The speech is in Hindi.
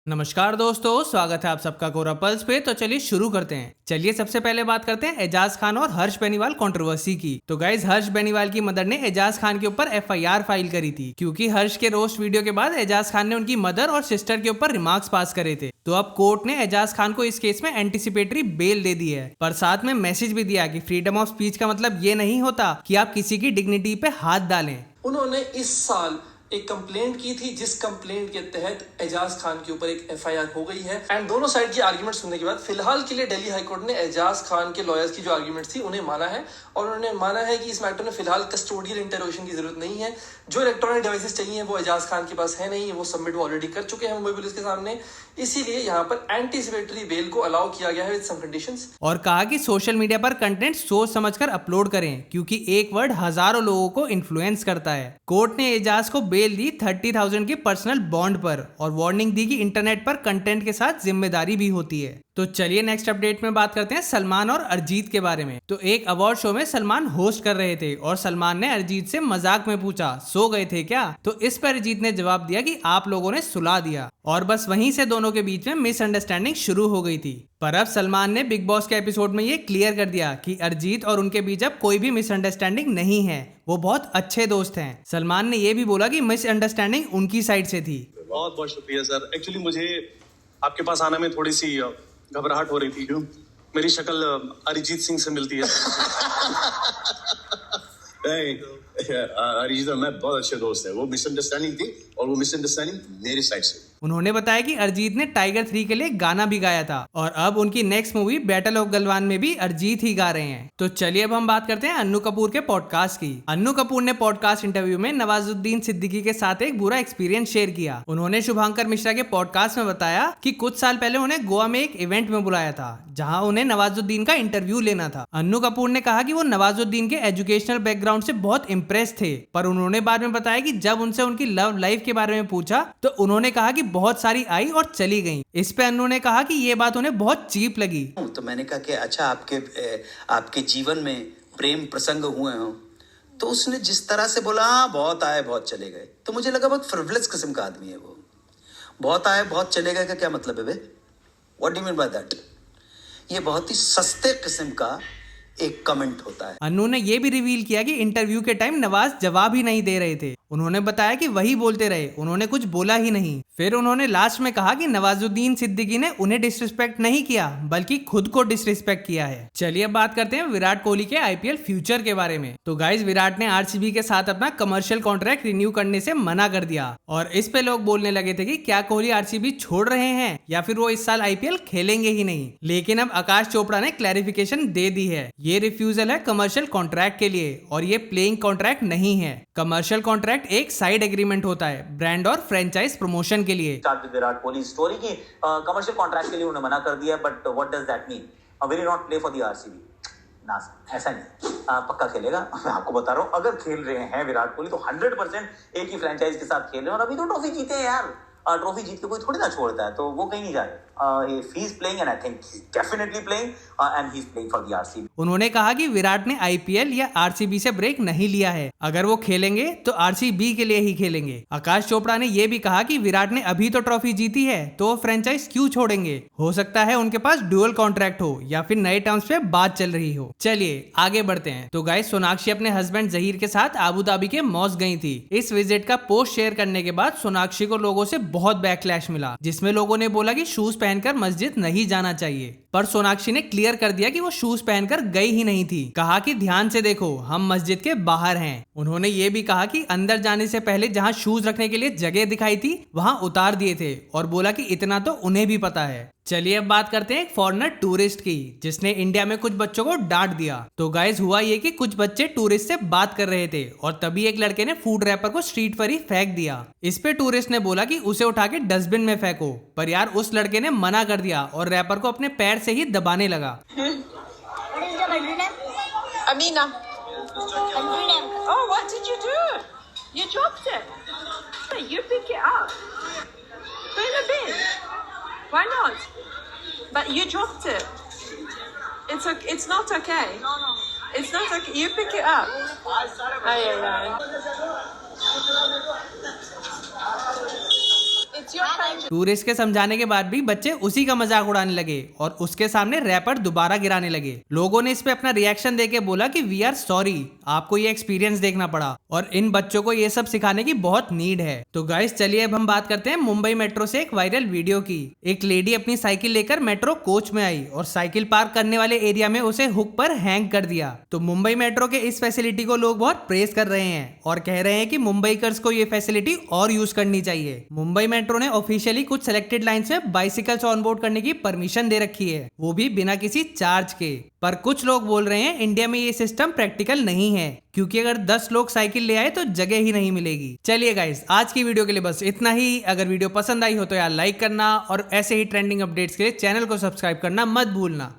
नमस्कार दोस्तों, स्वागत है आप सबका कोरा पल्स पे। तो चलिए शुरू करते हैं। चलिए सबसे पहले बात करते हैं एजाज खान और हर्ष बेनीवाल कंट्रोवर्सी की। तो गाइज, हर्ष बेनीवाल की मदर ने एजाज खान के ऊपर एफआईआर फाइल करी थी क्योंकि हर्ष के रोस्ट वीडियो के बाद एजाज खान ने उनकी मदर और सिस्टर के ऊपर रिमार्क्स पास करे थे। तो अब कोर्ट ने एजाज खान को इस केस में एंटिसिपेटरी बेल दे दी है, पर साथ में मैसेज भी दिया कि फ्रीडम ऑफ स्पीच का मतलब ये नहीं होता कि आप किसी की डिग्निटी पे हाथ डालें। उन्होंने इस साल एक कंप्लेंट की थी जिस कंप्लेंट के तहत एजाज खान के ऊपर एक एफआईआर हो गई है। एंड दोनों साइड की आर्गुमेंट सुनने के बाद फिलहाल के लिए दिल्ली हाईकोर्ट ने एजाज खान के लॉयर्स की जो आर्गुमेंट थी उन्हें माना है और उन्होंने माना है कि इस मैटर में फिलहाल कस्टोडियल इंटरोगेशन की जरूरत नहीं है। जो इलेक्ट्रॉनिक डिवाइसेस चाहिए वो एजाज खान के पास है नहीं, वो सबमिट वो ऑलरेडी कर चुके हैं मुंबई पुलिस के सामने। इसीलिए यहाँ पर एंटीसिपेटरी बेल को अलाउ किया गया है विद सम कंडीशंस। और कहा कि सोशल मीडिया पर कंटेंट सोच समझकर अपलोड करें क्योंकि एक वर्ड हजारों लोगों को इन्फ्लुएंस करता है। कोर्ट ने एजाज को बेल दी 30,000 की पर्सनल बॉन्ड पर और वार्निंग दी कि इंटरनेट पर कंटेंट के साथ जिम्मेदारी भी होती है। तो चलिए नेक्स्ट अपडेट में बात करते हैं सलमान और अरिजीत के बारे में। तो एक अवार्ड शो में सलमान होस्ट कर रहे थे और सलमान ने अरिजीत से मजाक में पूछा, सो गए थे क्या? तो इस पर अरिजीत ने जवाब दिया कि आप लोगों ने सुला दिया और बस वहीं से दोनों के बीच में मिसअंडरस्टैंडिंग शुरू हो गई थी। पर अब सलमान ने बिग बॉस के एपिसोड में ये क्लियर कर दिया कि अरिजीत और उनके बीच अब कोई भी मिसअंडरस्टैंडिंग नहीं है, वो बहुत अच्छे दोस्त हैं। सलमान ने ये भी बोला कि मिसअंडरस्टैंडिंग उनकी साइड से थी। बहुत बहुत शुक्रिया सर। एक्चुअली मुझे आपके पास आने में थोड़ी सी घबराहट हो रही थी। क्यों? मेरी शक्ल अरिजीत सिंह से मिलती है। अरिजीत और मैं बहुत अच्छे दोस्त हैं। वो मिसअंडरस्टैंडिंग थी और वो मिसअंडरस्टैंडिंग मेरी साइड से। उन्होंने बताया कि अरिजीत ने टाइगर 3 के लिए गाना भी गाया था और अब उनकी next movie battle of Galwan में भी अरिजीत ही गा रहे हैं। तो चलिए अब हम बात करते हैं अन्नू कपूर के पॉडकास्ट की। अन्नू कपूर ने पॉडकास्ट इंटरव्यू में नवाजुद्दीन सिद्दीकी के साथ एक बुरा एक्सपीरियंस शेयर किया। उन्होंने शुभांकर मिश्रा के पॉडकास्ट में बताया कि कुछ साल पहले उन्हें गोवा में एक इवेंट में बुलाया था जहाँ उन्हें नवाजुद्दीन का इंटरव्यू लेना था। अन्नू कपूर ने कहा कि वो नवाजुद्दीन के एजुकेशनल बैकग्राउंड से बहुत इम्प्रेस थे, पर उन्होंने बाद में बताया कि जब उनसे उनकी लव लाइफ के बारे में पूछा तो उन्होंने कहा कि बहुत सारी आई और चली गई। इस पे अन्नू ने कहा कि ये बात उन्हें बहुत चीप लगी। तो मैंने कहा कि अच्छा आपके जीवन में प्रेम प्रसंग हुए हो? तो उसने जिस तरह से बोला बहुत आए बहुत चले गए, तो मुझे लगा बहुत फ्रिवलेस किस्म का आदमी है वो। बहुत आए बहुत चले गए का क्या मतलब है बे? What do you mean by that? ये बहुत ही सस्ते किस्म का एक कमेंट होता है। अन्नू ने यह भी रिवील किया कि इंटरव्यू के टाइम नवाज जवाब ही नहीं दे रहे थे। उन्होंने बताया कि वही बोलते रहे, उन्होंने कुछ बोला ही नहीं। फिर उन्होंने लास्ट में कहा कि नवाजुद्दीन सिद्दीकी ने उन्हें डिसरिस्पेक्ट नहीं किया बल्कि खुद को डिसरिस्पेक्ट किया है। चलिए अब बात करते हैं विराट कोहली के आईपीएल फ्यूचर के बारे में। तो गाइज, विराट ने आरसीबी के साथ अपना कमर्शियल कॉन्ट्रैक्ट रिन्यू करने से मना कर दिया और इस पे लोग बोलने लगे थे कि क्या कोहली आरसीबी छोड़ रहे हैं या फिर वो इस साल आईपीएल खेलेंगे ही नहीं। लेकिन अब आकाश चोपड़ा ने क्लैरिफिकेशन दे दी है। ये रिफ्यूजल है कमर्शियल कॉन्ट्रैक्ट के लिए और ये प्लेइंग कॉन्ट्रैक्ट नहीं है। कमर्शियल कॉन्ट्रैक्ट एक साइड एग्रीमेंट होता है ब्रांड और फ्रेंचाइज प्रमोशन के लिए। विराट कोहली स्टोरी की कमर्शियल कॉन्ट्रैक्ट के लिए उन्होंने मना कर दिया, but what does that mean? Will he not play for the RCB? ना, ऐसा नहीं। पक्का खेलेगा। मैं आपको बता रहा हूँ, अगर खेल रहे हैं विराट कोहली तो 100% एक ही फ्रेंचाइज के साथ खेल रहे हैं और अभी तो ट्रॉफी जीते हैं यार। ट्रॉफी जीत के कोई थोड़ी ना छोड़ता है, तो वो कहीं नहीं जा रहे। he is playing and I think he's definitely playing and he's playing for the RCB। उन्होंने कहा कि विराट ने आईपीएल या आरसीबी से ब्रेक नहीं लिया है, अगर वो खेलेंगे तो आरसीबी के लिए ही खेलेंगे। आकाश चोपड़ा ने यह भी कहा कि विराट ने अभी तो ट्रॉफी जीती है तो वो फ्रेंचाइज क्यों छोड़ेंगे? हो सकता है उनके पास डुअल कॉन्ट्रैक्ट हो या फिर नए टर्म्स पे बात चल रही हो। चलिए आगे बढ़ते हैं। तो गाइस, सोनाक्षी अपने हस्बैंड जहीर के साथ आबू धाबी के मॉस गई थी। इस विजिट का पोस्ट शेयर करने के बाद सोनाक्षी को लोगों से बहुत बैकलैश मिला, जिसमें लोगों ने बोला कि शूज पहनकर मस्जिद नहीं जाना चाहिए। पर सोनाक्षी ने क्लियर कर दिया कि वो शूज पहनकर गई ही नहीं थी। कहा कि ध्यान से देखो, हम मस्जिद के बाहर हैं। उन्होंने ये भी कहा कि अंदर जाने से पहले जहां शूज रखने के लिए जगह दिखाई थी वहां उतार दिए थे और बोला कि इतना तो उन्हें भी पता है। चलिए अब बात करते हैं एक फॉरेनर टूरिस्ट की जिसने इंडिया में कुछ बच्चों को डांट दिया। तो गाइस, हुआ ये कि कुछ बच्चे टूरिस्ट से बात कर रहे थे और तभी एक लड़के ने फूड रैपर को स्ट्रीट पर ही फेंक दिया। इस पे टूरिस्ट ने बोला कि उसे उठा के डस्टबिन में फेंको, पर यार उस लड़के ने मना कर दिया और रैपर को अपने पैर से ही दबाने लगा। Amina. Oh, what did you do? You dropped it. You pick it up. Put in a bin. Why not? But you dropped it. It's not okay. No. It's not okay. You pick it up. Ay. It's your favorite. Tourist के समझाने के बाद भी बच्चे उसी का मजाक उड़ाने लगे और उसके सामने रैपर दोबारा गिराने लगे। लोगों ने इस पे अपना रिएक्शन देके बोला कि वी आर सॉरी, आपको ये एक्सपीरियंस देखना पड़ा और इन बच्चों को ये सब सिखाने की बहुत नीड है। तो गाइस चलिए अब हम बात करते हैं मुंबई मेट्रो से एक वायरल वीडियो की। एक लेडी अपनी साइकिल लेकर मेट्रो कोच में आई और साइकिल पार्क करने वाले एरिया में उसे हुक पर हैंग कर दिया। तो मुंबई मेट्रो के इस फैसिलिटी को लोग बहुत प्रेज कर रहे हैं और कह रहे हैं कि मुंबईकर्स को ये फैसिलिटी और यूज करनी चाहिए। मुंबई मेट्रो ने ऑफिशियली कुछ सिलेक्टेड लाइंस में बाइसिकल्स ऑन बोर्ड करने की परमिशन दे रखी है, वो भी बिना किसी चार्ज के। पर कुछ लोग बोल रहे हैं इंडिया में ये सिस्टम प्रैक्टिकल नहीं है, क्योंकि अगर 10 लोग साइकिल ले आए तो जगह ही नहीं मिलेगी। चलिए गाइस, आज की वीडियो के लिए बस इतना ही। अगर वीडियो पसंद आई हो तो यार लाइक करना और ऐसे ही ट्रेंडिंग अपडेट्स के लिए चैनल को सब्सक्राइब करना मत भूलना।